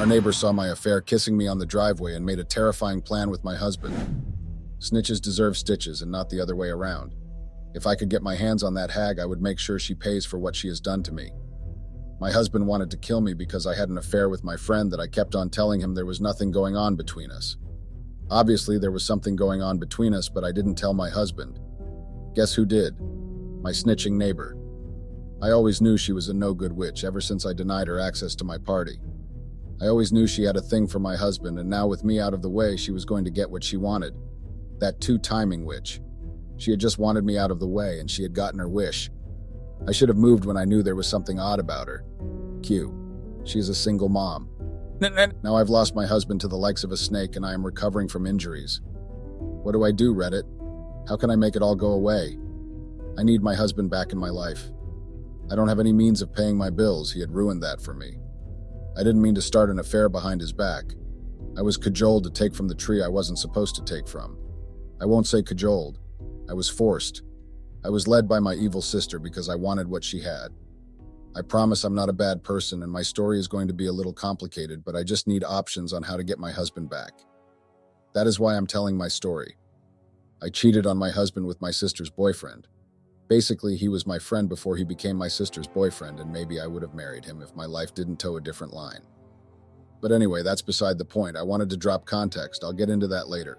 neighbor saw my affair kissing me on the driveway and made a terrifying plan with my husband. Snitches deserve stitches and not the other way around. If I could get my hands on that hag, I would make sure she pays for what she has done to me. My husband wanted to kill me because I had an affair with my friend that I kept on telling him there was nothing going on between us. Obviously, there was something going on between us, but I didn't tell my husband. Guess who did? My snitching neighbor. I always knew she was a no-good witch ever since I denied her access to my party. I always knew she had a thing for my husband, and now with me out of the way, she was going to get what she wanted. That two-timing witch. She had just wanted me out of the way, and she had gotten her wish. I should have moved when I knew there was something odd about her. Q. She is a single mom. Now I've lost my husband to the likes of a snake, and I am recovering from injuries. What do I do, Reddit? How can I make it all go away? I need my husband back in my life. I don't have any means of paying my bills. He had ruined that for me. I didn't mean to start an affair behind his back. I was cajoled to take from the tree I wasn't supposed to take from. I won't say cajoled. I was forced. I was led by my evil sister because I wanted what she had. I promise I'm not a bad person, and my story is going to be a little complicated, but I just need options on how to get my husband back. That is why I'm telling my story. I cheated on my husband with my sister's boyfriend. Basically, he was my friend before he became my sister's boyfriend, and maybe I would have married him if my life didn't toe a different line. But anyway, that's beside the point. I wanted to drop context. I'll get into that later.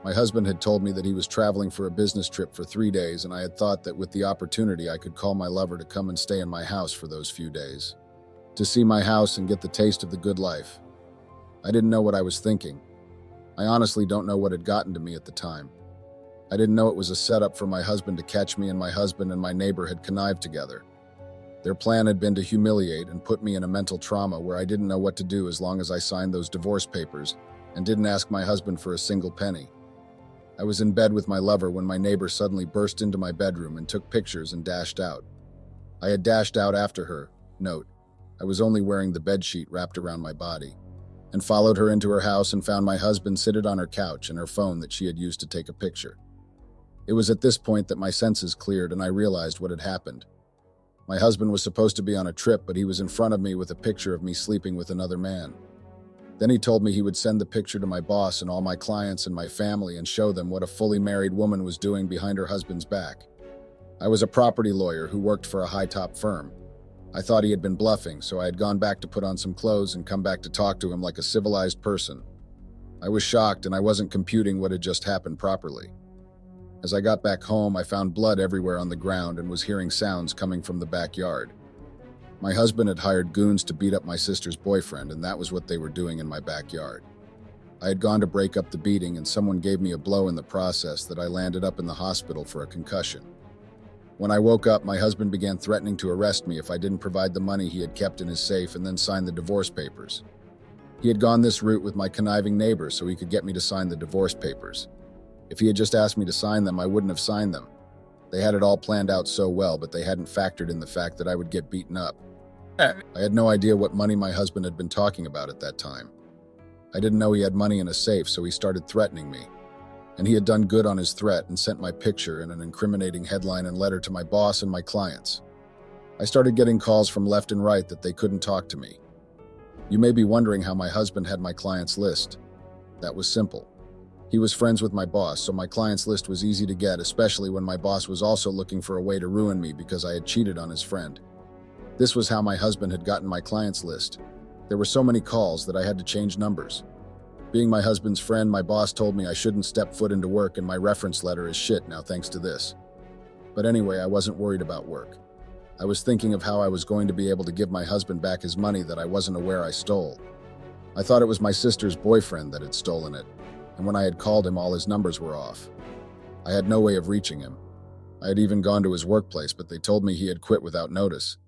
My husband had told me that he was traveling for a business trip for 3 days, and I had thought that with the opportunity I could call my lover to come and stay in my house for those few days. To see my house and get the taste of the good life. I didn't know what I was thinking. I honestly don't know what had gotten to me at the time. I didn't know it was a setup for my husband to catch me, and my husband and my neighbor had connived together. Their plan had been to humiliate and put me in a mental trauma where I didn't know what to do as long as I signed those divorce papers and didn't ask my husband for a single penny. I was in bed with my lover when my neighbor suddenly burst into my bedroom and took pictures and dashed out. I had dashed out after her. Note, I was only wearing the bedsheet wrapped around my body, and followed her into her house and found my husband seated on her couch and her phone that she had used to take a picture. It was at this point that my senses cleared and I realized what had happened. My husband was supposed to be on a trip, but he was in front of me with a picture of me sleeping with another man. Then he told me he would send the picture to my boss and all my clients and my family and show them what a fully married woman was doing behind her husband's back. I was a property lawyer who worked for a high-top firm. I thought he had been bluffing, so I had gone back to put on some clothes and come back to talk to him like a civilized person. I was shocked, and I wasn't computing what had just happened properly. As I got back home, I found blood everywhere on the ground and was hearing sounds coming from the backyard. My husband had hired goons to beat up my sister's boyfriend, and that was what they were doing in my backyard. I had gone to break up the beating, and someone gave me a blow in the process that I landed up in the hospital for a concussion. When I woke up, my husband began threatening to arrest me if I didn't provide the money he had kept in his safe and then sign the divorce papers. He had gone this route with my conniving neighbor so he could get me to sign the divorce papers. If he had just asked me to sign them, I wouldn't have signed them. They had it all planned out so well, but they hadn't factored in the fact that I would get beaten up. I had no idea what money my husband had been talking about at that time. I didn't know he had money in a safe, so he started threatening me. And he had done good on his threat and sent my picture and an incriminating headline and letter to my boss and my clients. I started getting calls from left and right that they couldn't talk to me. You may be wondering how my husband had my clients list. That was simple. He was friends with my boss, so my clients list was easy to get, especially when my boss was also looking for a way to ruin me because I had cheated on his friend. This was how my husband had gotten my clients list. There were so many calls that I had to change numbers. Being my husband's friend, my boss told me I shouldn't step foot into work, and my reference letter is shit now thanks to this. But anyway, I wasn't worried about work. I was thinking of how I was going to be able to give my husband back his money that I wasn't aware I stole. I thought it was my sister's boyfriend that had stolen it, and when I had called him, all his numbers were off. I had no way of reaching him. I had even gone to his workplace, but they told me he had quit without notice.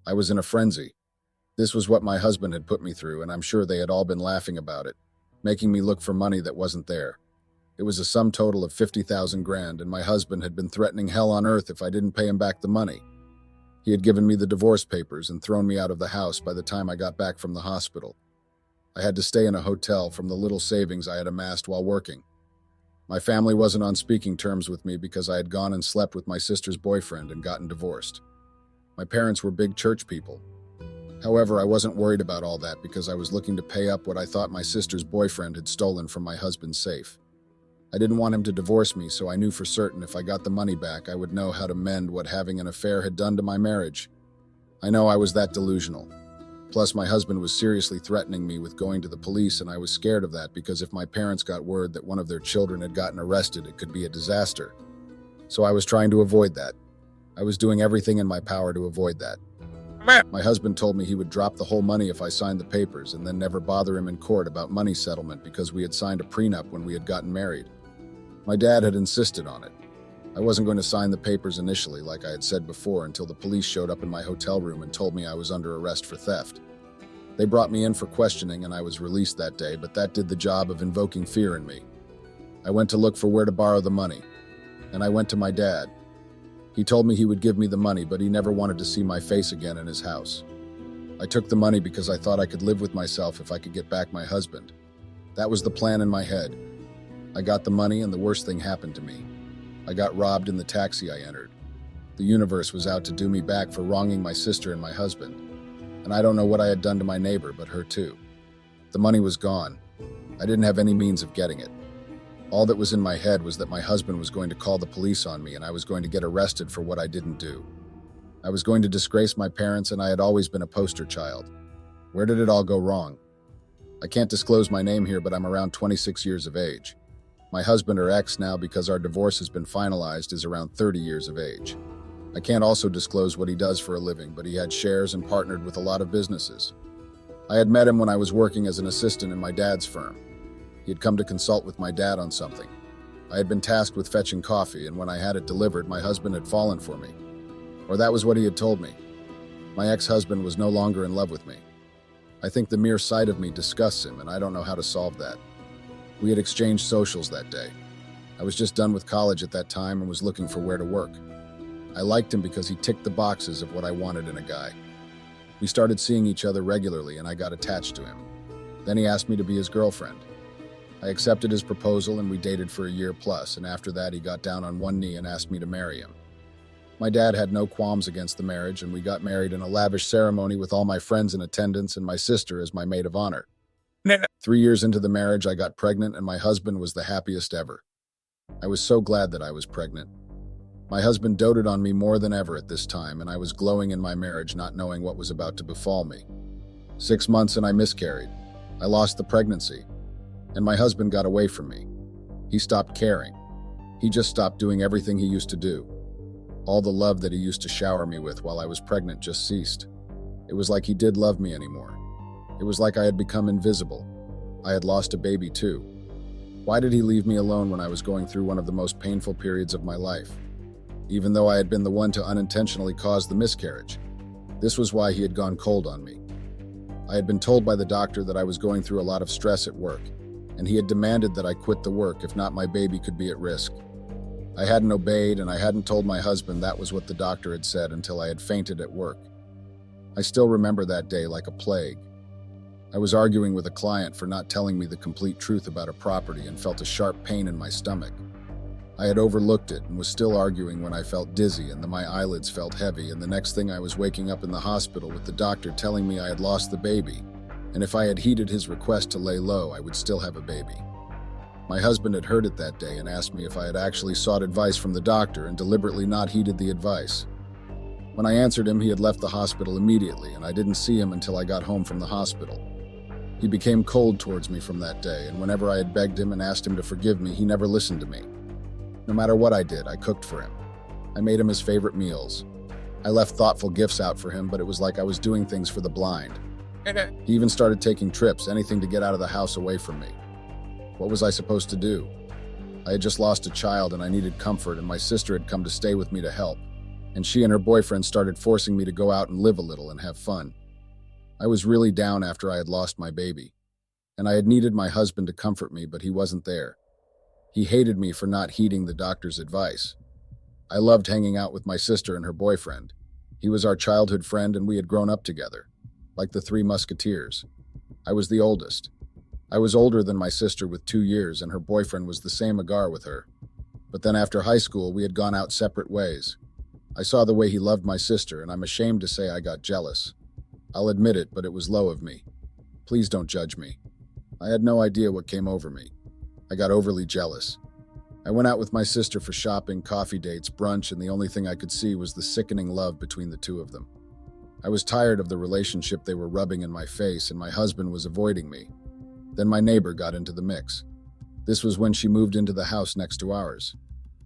I was in a frenzy. This was what my husband had put me through, and I'm sure they had all been laughing about it, making me look for money that wasn't there. It was a sum total of 50,000 grand, and my husband had been threatening hell on earth if I didn't pay him back the money. He had given me the divorce papers and thrown me out of the house by the time I got back from the hospital. I had to stay in a hotel from the little savings I had amassed while working. My family wasn't on speaking terms with me because I had gone and slept with my sister's boyfriend and gotten divorced. My parents were big church people. However, I wasn't worried about all that because I was looking to pay up what I thought my sister's boyfriend had stolen from my husband's safe. I didn't want him to divorce me, so I knew for certain if I got the money back, I would know how to mend what having an affair had done to my marriage. I know I was that delusional. Plus, my husband was seriously threatening me with going to the police, and I was scared of that because if my parents got word that one of their children had gotten arrested, it could be a disaster. So I was trying to avoid that. I was doing everything in my power to avoid that. My husband told me he would drop the whole money if I signed the papers and then never bother him in court about money settlement because we had signed a prenup when we had gotten married. My dad had insisted on it. I wasn't going to sign the papers initially, like I had said before, until the police showed up in my hotel room and told me I was under arrest for theft. They brought me in for questioning and I was released that day, but that did the job of invoking fear in me. I went to look for where to borrow the money, and I went to my dad. He told me he would give me the money, but he never wanted to see my face again in his house. I took the money because I thought I could live with myself if I could get back my husband. That was the plan in my head. I got the money and the worst thing happened to me. I got robbed in the taxi I entered. The universe was out to do me back for wronging my sister and my husband. And I don't know what I had done to my neighbor, but her too. The money was gone. I didn't have any means of getting it. All that was in my head was that my husband was going to call the police on me and I was going to get arrested for what I didn't do. I was going to disgrace my parents and I had always been a poster child. Where did it all go wrong? I can't disclose my name here, but I'm around 26 years of age. My husband, or ex now because our divorce has been finalized, is around 30 years of age. I can't also disclose what he does for a living, but he had shares and partnered with a lot of businesses. I had met him when I was working as an assistant in my dad's firm. He had come to consult with my dad on something. I had been tasked with fetching coffee, and when I had it delivered, my husband had fallen for me. Or that was what he had told me. My ex-husband was no longer in love with me. I think the mere sight of me disgusts him, and I don't know how to solve that. We had exchanged socials that day. I was just done with college at that time and was looking for where to work. I liked him because he ticked the boxes of what I wanted in a guy. We started seeing each other regularly, and I got attached to him. Then he asked me to be his girlfriend. I accepted his proposal and we dated for a year plus, and after that he got down on one knee and asked me to marry him. My dad had no qualms against the marriage, and we got married in a lavish ceremony with all my friends in attendance and my sister as my maid of honor. 3 years into the marriage, I got pregnant and my husband was the happiest ever. I was so glad that I was pregnant. My husband doted on me more than ever at this time, and I was glowing in my marriage, not knowing what was about to befall me. 6 months and I miscarried. I lost the pregnancy. And my husband got away from me. He stopped caring. He just stopped doing everything he used to do. All the love that he used to shower me with while I was pregnant just ceased. It was like he did love me anymore. It was like I had become invisible. I had lost a baby too. Why did he leave me alone when I was going through one of the most painful periods of my life? Even though I had been the one to unintentionally cause the miscarriage. This was why he had gone cold on me. I had been told by the doctor that I was going through a lot of stress at work, and he had demanded that I quit the work, if not my baby could be at risk. I hadn't obeyed, and I hadn't told my husband that was what the doctor had said until I had fainted at work. I still remember that day like a plague. I was arguing with a client for not telling me the complete truth about a property and felt a sharp pain in my stomach. I had overlooked it and was still arguing when I felt dizzy and then my eyelids felt heavy, and the next thing I was waking up in the hospital with the doctor telling me I had lost the baby, and if I had heeded his request to lay low, I would still have a baby. My husband had heard it that day and asked me if I had actually sought advice from the doctor and deliberately not heeded the advice. When I answered him, he had left the hospital immediately, and I didn't see him until I got home from the hospital. He became cold towards me from that day, and whenever I had begged him and asked him to forgive me, he never listened to me. No matter what I did, I cooked for him. I made him his favorite meals. I left thoughtful gifts out for him, but it was like I was doing things for the blind. He even started taking trips, anything to get out of the house away from me. What was I supposed to do? I had just lost a child and I needed comfort, and my sister had come to stay with me to help, and she and her boyfriend started forcing me to go out and live a little and have fun. I was really down after I had lost my baby, and I had needed my husband to comfort me, but he wasn't there. He hated me for not heeding the doctor's advice. I loved hanging out with my sister and her boyfriend. He was our childhood friend and we had grown up together, like the Three Musketeers. I was the oldest. I was older than my sister with 2 years, and her boyfriend was the same agar with her. But then after high school, we had gone out separate ways. I saw the way he loved my sister, and I'm ashamed to say I got jealous. I'll admit it, but it was low of me. Please don't judge me. I had no idea what came over me. I got overly jealous. I went out with my sister for shopping, coffee dates, brunch, and the only thing I could see was the sickening love between the two of them. I was tired of the relationship they were rubbing in my face, and my husband was avoiding me. Then my neighbor got into the mix. This was when she moved into the house next to ours.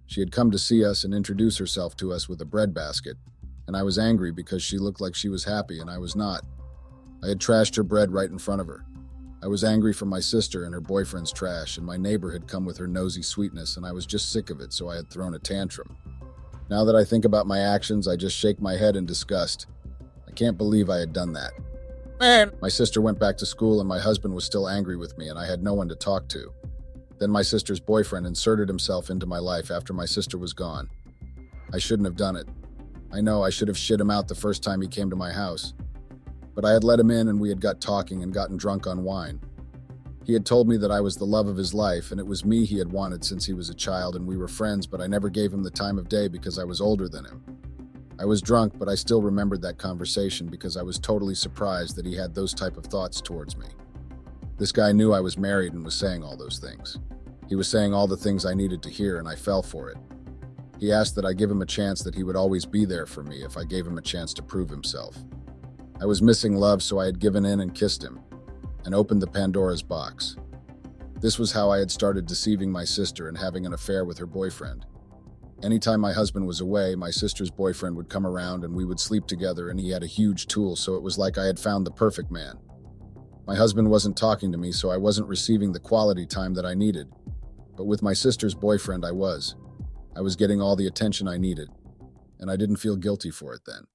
She had come to see us and introduce herself to us with a bread basket, and I was angry because she looked like she was happy and I was not. I had trashed her bread right in front of her. I was angry for my sister and her boyfriend's trash, and my neighbor had come with her nosy sweetness, and I was just sick of it, so I had thrown a tantrum. Now that I think about my actions, I just shake my head in disgust. I can't believe I had done that. Man! My sister went back to school and my husband was still angry with me and I had no one to talk to. Then my sister's boyfriend inserted himself into my life after my sister was gone. I shouldn't have done it. I know I should have shit him out the first time he came to my house. But I had let him in and we had got talking and gotten drunk on wine. He had told me that I was the love of his life and it was me he had wanted since he was a child, and we were friends, but I never gave him the time of day because I was older than him. I was drunk, but I still remembered that conversation because I was totally surprised that he had those type of thoughts towards me. This guy knew I was married and was saying all those things. He was saying all the things I needed to hear, and I fell for it. He asked that I give him a chance, that he would always be there for me if I gave him a chance to prove himself. I was missing love, so I had given in and kissed him, and opened the Pandora's box. This was how I had started deceiving my sister and having an affair with her boyfriend. Anytime my husband was away, my sister's boyfriend would come around and we would sleep together, and he had a huge tool, so it was like I had found the perfect man. My husband wasn't talking to me, so I wasn't receiving the quality time that I needed. But with my sister's boyfriend, I was. I was getting all the attention I needed, and I didn't feel guilty for it then.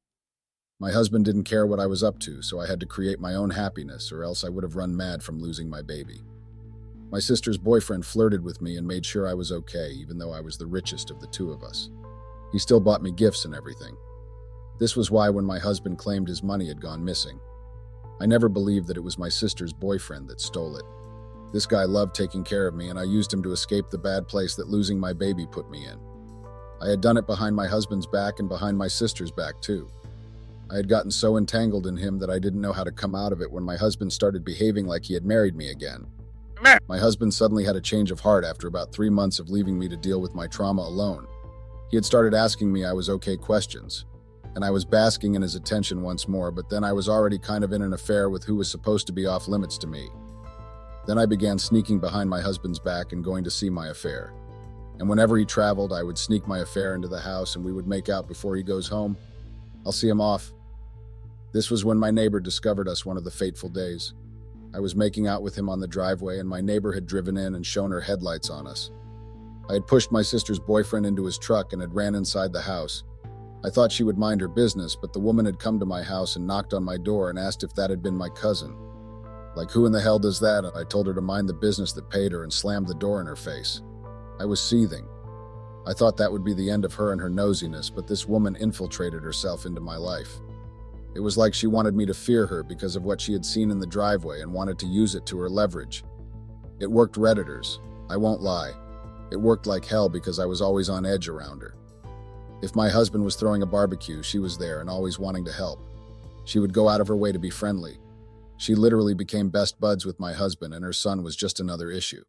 My husband didn't care what I was up to, so I had to create my own happiness, or else I would have run mad from losing my baby. My sister's boyfriend flirted with me and made sure I was okay, even though I was the richest of the two of us. He still bought me gifts and everything. This was why when my husband claimed his money had gone missing, I never believed that it was my sister's boyfriend that stole it. This guy loved taking care of me, and I used him to escape the bad place that losing my baby put me in. I had done it behind my husband's back and behind my sister's back too. I had gotten so entangled in him that I didn't know how to come out of it when my husband started behaving like he had married me again. My husband suddenly had a change of heart after about 3 months of leaving me to deal with my trauma alone. He had started asking me I was okay questions, and I was basking in his attention once more, but then I was already kind of in an affair with who was supposed to be off limits to me. Then I began sneaking behind my husband's back and going to see my affair. And whenever he traveled, I would sneak my affair into the house and we would make out before he goes home. I'll see him off. This was when my neighbor discovered us one of the fateful days. I was making out with him on the driveway, and my neighbor had driven in and shone her headlights on us. I had pushed my sister's boyfriend into his truck and had ran inside the house. I thought she would mind her business, but the woman had come to my house and knocked on my door and asked if that had been my cousin. Like, who in the hell does that? I told her to mind the business that paid her and slammed the door in her face. I was seething. I thought that would be the end of her and her nosiness, but this woman infiltrated herself into my life. It was like she wanted me to fear her because of what she had seen in the driveway and wanted to use it to her leverage. It worked Redditors. I won't lie. It worked like hell because I was always on edge around her. If my husband was throwing a barbecue, she was there and always wanting to help. She would go out of her way to be friendly. She literally became best buds with my husband, and her son was just another issue.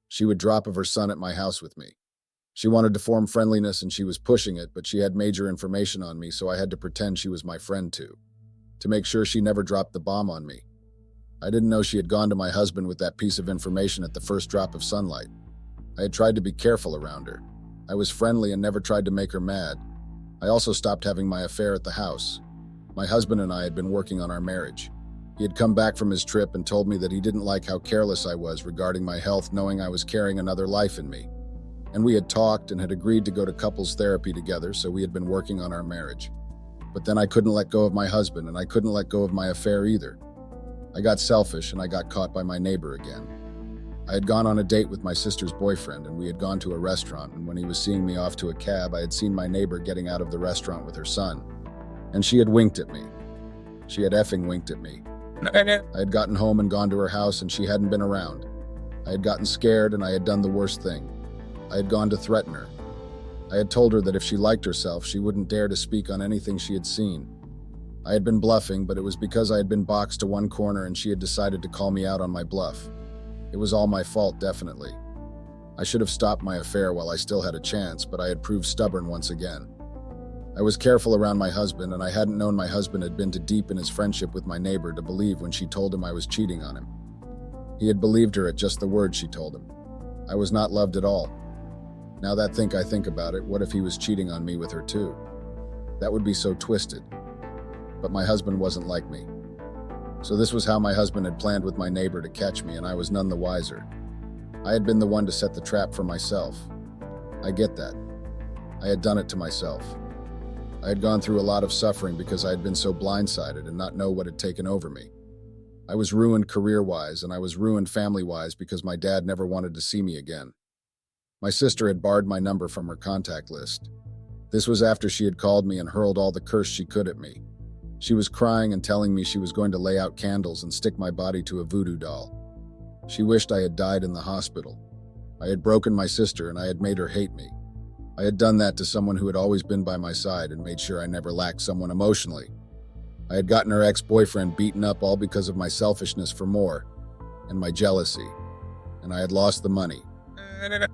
She would drop of her son at my house with me. She wanted to form friendliness and she was pushing it, but she had major information on me, so I had to pretend she was my friend too, to make sure she never dropped the bomb on me. I didn't know she had gone to my husband with that piece of information at the first drop of sunlight. I had tried to be careful around her. I was friendly and never tried to make her mad. I also stopped having my affair at the house. My husband and I had been working on our marriage. He had come back from his trip and told me that he didn't like how careless I was regarding my health, knowing I was carrying another life in me. And we had talked and had agreed to go to couples therapy together, so we had been working on our marriage. But then I couldn't let go of my husband, and I couldn't let go of my affair either. I got selfish and I got caught by my neighbor again. I had gone on a date with my sister's boyfriend, and we had gone to a restaurant, and when he was seeing me off to a cab, I had seen my neighbor getting out of the restaurant with her son. And she had winked at me. She had effing winked at me. I had gotten home and gone to her house, and she hadn't been around. I had gotten scared, and I had done the worst thing. I had gone to threaten her. I had told her that if she liked herself, she wouldn't dare to speak on anything she had seen. I had been bluffing, but it was because I had been boxed to one corner and she had decided to call me out on my bluff. It was all my fault, definitely. I should have stopped my affair while I still had a chance, but I had proved stubborn once again. I was careful around my husband, and I hadn't known my husband had been too deep in his friendship with my neighbor to believe when she told him I was cheating on him. He had believed her at just the words she told him. I was not loved at all. Now that I think about it, what if he was cheating on me with her too? That would be so twisted. But my husband wasn't like me. So this was how my husband had planned with my neighbor to catch me, and I was none the wiser. I had been the one to set the trap for myself. I get that. I had done it to myself. I had gone through a lot of suffering because I had been so blindsided and not know what had taken over me. I was ruined career-wise, and I was ruined family-wise because my dad never wanted to see me again. My sister had barred my number from her contact list. This was after she had called me and hurled all the curse she could at me. She was crying and telling me she was going to lay out candles and stick my body to a voodoo doll. She wished I had died in the hospital. I had broken my sister and I had made her hate me. I had done that to someone who had always been by my side and made sure I never lacked someone emotionally. I had gotten her ex-boyfriend beaten up all because of my selfishness for more, and my jealousy, and I had lost the money.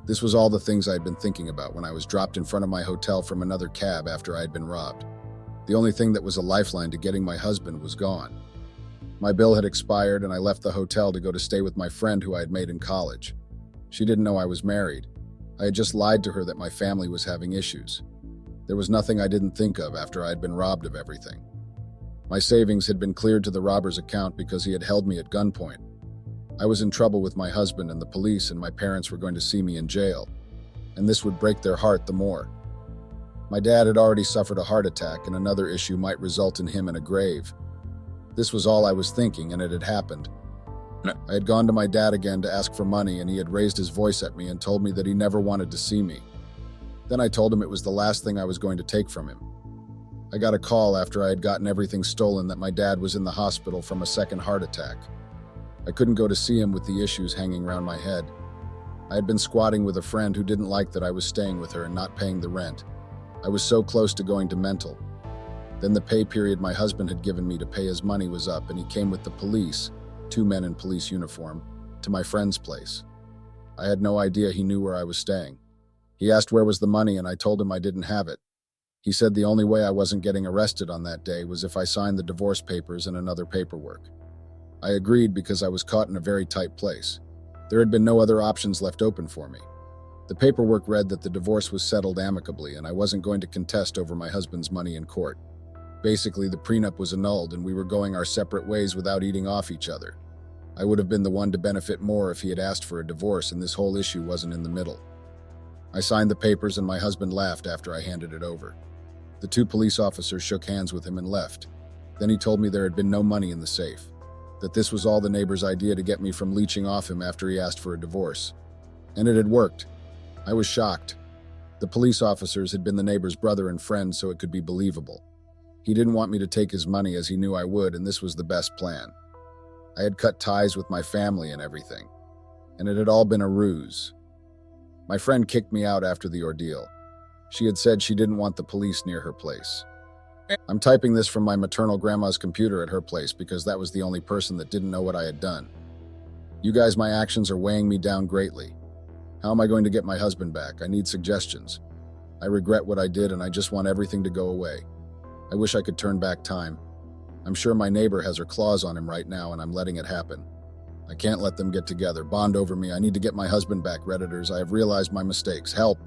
This was all the things I had been thinking about when I was dropped in front of my hotel from another cab after I had been robbed. The only thing that was a lifeline to getting my husband was gone. My bill had expired, and I left the hotel to go to stay with my friend who I had made in college. She didn't know I was married. I had just lied to her that my family was having issues. There was nothing I didn't think of after I had been robbed of everything. My savings had been cleared to the robber's account because he had held me at gunpoint. I was in trouble with my husband and the police, and my parents were going to see me in jail, and this would break their heart the more. My dad had already suffered a heart attack, and another issue might result in him in a grave. This was all I was thinking, and it had happened. I had gone to my dad again to ask for money, and he had raised his voice at me and told me that he never wanted to see me. Then I told him it was the last thing I was going to take from him. I got a call after I had gotten everything stolen that my dad was in the hospital from a second heart attack. I couldn't go to see him with the issues hanging around my head. I had been squatting with a friend who didn't like that I was staying with her and not paying the rent. I was so close to going to mental. Then the pay period my husband had given me to pay his money was up, and he came with the police, 2 men in police uniform, to my friend's place. I had no idea he knew where I was staying. He asked where was the money, and I told him I didn't have it. He said the only way I wasn't getting arrested on that day was if I signed the divorce papers and another paperwork. I agreed because I was caught in a very tight place. There had been no other options left open for me. The paperwork read that the divorce was settled amicably, and I wasn't going to contest over my husband's money in court. Basically, the prenup was annulled, and we were going our separate ways without eating off each other. I would have been the one to benefit more if he had asked for a divorce and this whole issue wasn't in the middle. I signed the papers, and my husband laughed after I handed it over. The 2 police officers shook hands with him and left. Then he told me there had been no money in the safe, that this was all the neighbor's idea to get me from leeching off him after he asked for a divorce. And it had worked. I was shocked. The police officers had been the neighbor's brother and friend, so it could be believable. He didn't want me to take his money as he knew I would, and this was the best plan. I had cut ties with my family and everything, and it had all been a ruse. My friend kicked me out after the ordeal. She had said she didn't want the police near her place. I'm typing this from my maternal grandma's computer at her place because that was the only person that didn't know what I had done. You guys, my actions are weighing me down greatly. How am I going to get my husband back? I need suggestions. I regret what I did, and I just want everything to go away. I wish I could turn back time. I'm sure my neighbor has her claws on him right now, and I'm letting it happen. I can't let them get together, bond over me. I need to get my husband back, Redditors. I have realized my mistakes. Help!